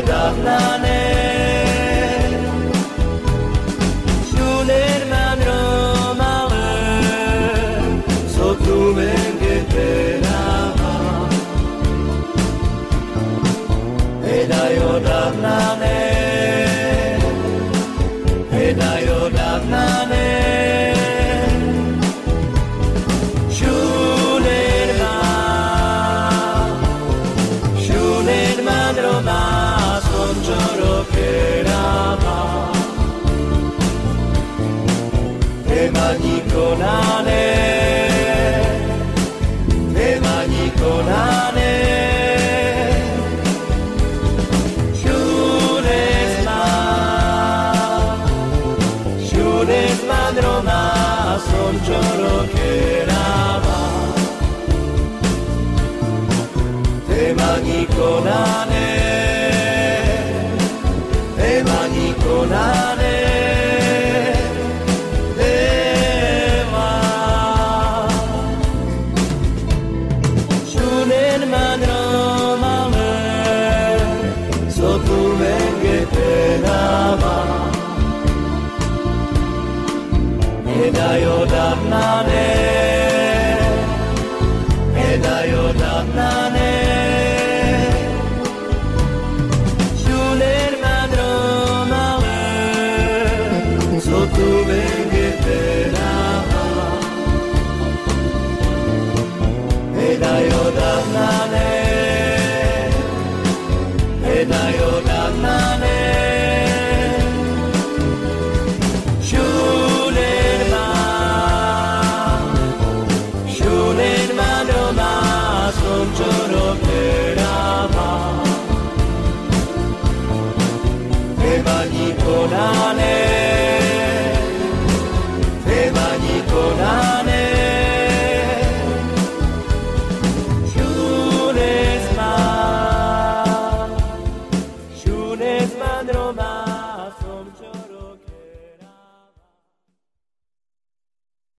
damnane Shunermanro male Sotumen geterama Edayo damnane Edayo damnane Shunerman Roma Sonchoro Kerama Temanikonane Temanikonane Shunerman Roma Sonchoro Kerama Temanikonane Temanikonane Shunerman Romale Sotumen geterama Edayo damnane Edayo damnane Shunerman Romale Sotumen geterama Edayo damnane Edayo damnane Shunerman Roma Sonchoro Kerama Temanikonane Temanikonane Shunerman Roma Sonchoro